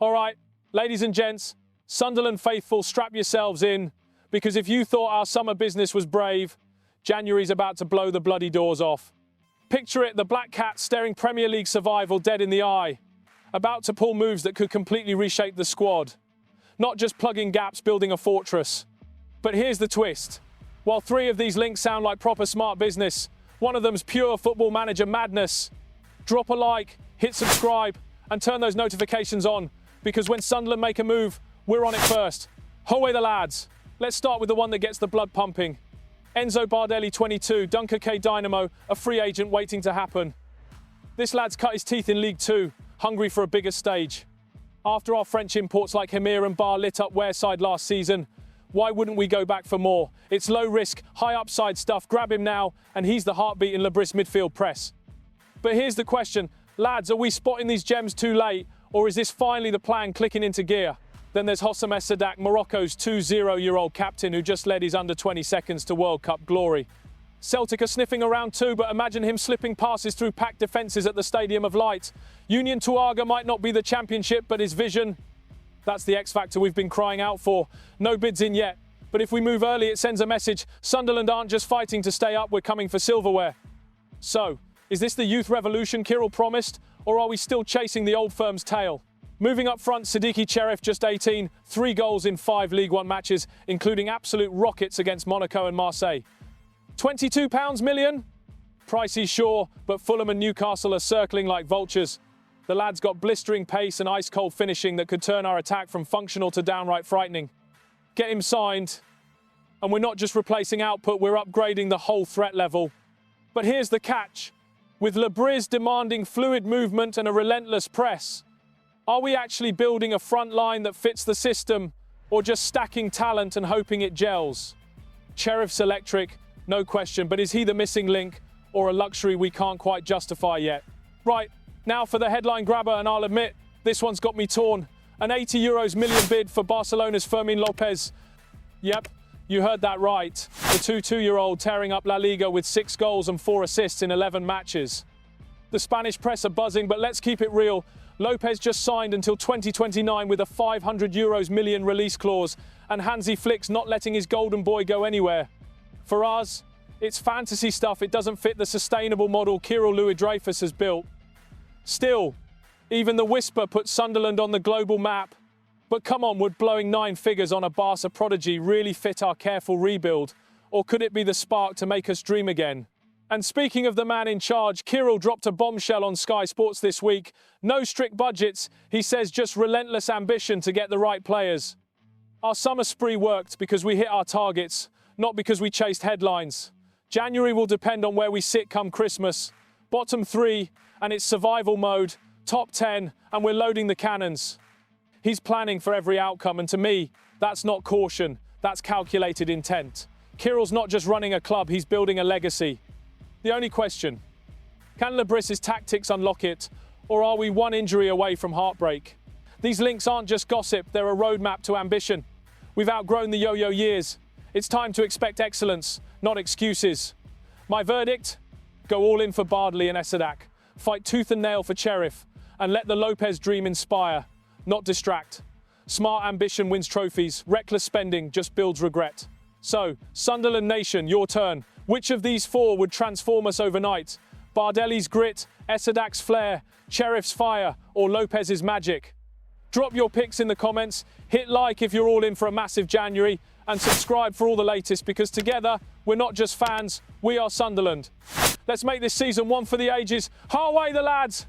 All right, ladies and gents, Sunderland faithful, strap yourselves in, because if you thought our summer business was brave, January's about to blow the bloody doors off. Picture it, the Black Cats staring Premier League survival dead in the eye, about to pull moves that could completely reshape the squad. Not just plugging gaps, building a fortress. But here's the twist. While 3 of these links sound like proper smart business, one of them's pure football manager madness. Drop a like, hit subscribe, and turn those notifications on, because when Sunderland make a move, we're on it first. Away the lads. Let's start with the one that gets the blood pumping. Enzo Bardelli, 22, Dunker K Dynamo, a free agent waiting to happen. This lad's cut his teeth in League 2, hungry for a bigger stage. After our French imports like Hemir and Bar lit up Wareside last season, why wouldn't we go back for more? It's low risk, high upside stuff. Grab him now, and he's the heartbeat in Lebris midfield press. But here's the question. Lads, are we spotting these gems too late, or is this finally the plan clicking into gear? Then there's Hossam Sadak, Morocco's 20-year-old captain who just led his under-20 seconds to World Cup glory. Celtic are sniffing around too, but imagine him slipping passes through packed defences at the Stadium of Light. Union Tuaga might not be the championship, but his vision, that's the X factor we've been crying out for. No bids in yet, but if we move early, it sends a message. Sunderland aren't just fighting to stay up, we're coming for silverware. So, is this the youth revolution Kyrill promised, or are we still chasing the old firm's tail? Moving up front, Sadiki Cherif, just 18, 3 goals in 5 League One matches, including absolute rockets against Monaco and Marseille. £22 million? Pricey, sure, but Fulham and Newcastle are circling like vultures. The lad's got blistering pace and ice-cold finishing that could turn our attack from functional to downright frightening. Get him signed, and we're not just replacing output, we're upgrading the whole threat level. But here's the catch. With Lebris demanding fluid movement and a relentless press, are we actually building a front line that fits the system, or just stacking talent and hoping it gels? Cherif's electric, no question, but is he the missing link, or a luxury we can't quite justify yet? Right, now for the headline grabber, and I'll admit, this one's got me torn. An €80 million bid for Barcelona's Fermin Lopez. Yep, you heard that right. The 22-year-old tearing up La Liga with 6 goals and 4 assists in 11 matches. The Spanish press are buzzing, but let's keep it real. Lopez just signed until 2029 with a €500 million release clause, and Hansi Flick's not letting his golden boy go anywhere. For us, it's fantasy stuff. It doesn't fit the sustainable model Kyrill Louis-Dreyfus has built. Still, even the whisper puts Sunderland on the global map. But come on, would blowing 9 figures on a Barca prodigy really fit our careful rebuild? Or could it be the spark to make us dream again? And speaking of the man in charge, Kyrill dropped a bombshell on Sky Sports this week. No strict budgets, he says, just relentless ambition to get the right players. Our summer spree worked because we hit our targets, not because we chased headlines. January will depend on where we sit come Christmas. Bottom 3, and it's survival mode. Top 10, and we're loading the cannons. He's planning for every outcome, and to me, that's not caution, that's calculated intent. Kyril's not just running a club, he's building a legacy. The only question, can Lebris' tactics unlock it, or are we one injury away from heartbreak? These links aren't just gossip, they're a roadmap to ambition. We've outgrown the yo-yo years. It's time to expect excellence, not excuses. My verdict? Go all in for Bardley and Sadak. Fight tooth and nail for Cherif, and let the Lopez dream inspire, not distract. Smart ambition wins trophies, reckless spending just builds regret. So, Sunderland Nation, your turn. Which of these 4 would transform us overnight? Bardelli's grit, Sadak's flair, Cherif's fire, or Lopez's magic? Drop your picks in the comments, hit like if you're all in for a massive January, and subscribe for all the latest, because together, we're not just fans, we are Sunderland. Let's make this season one for the ages. Away the lads!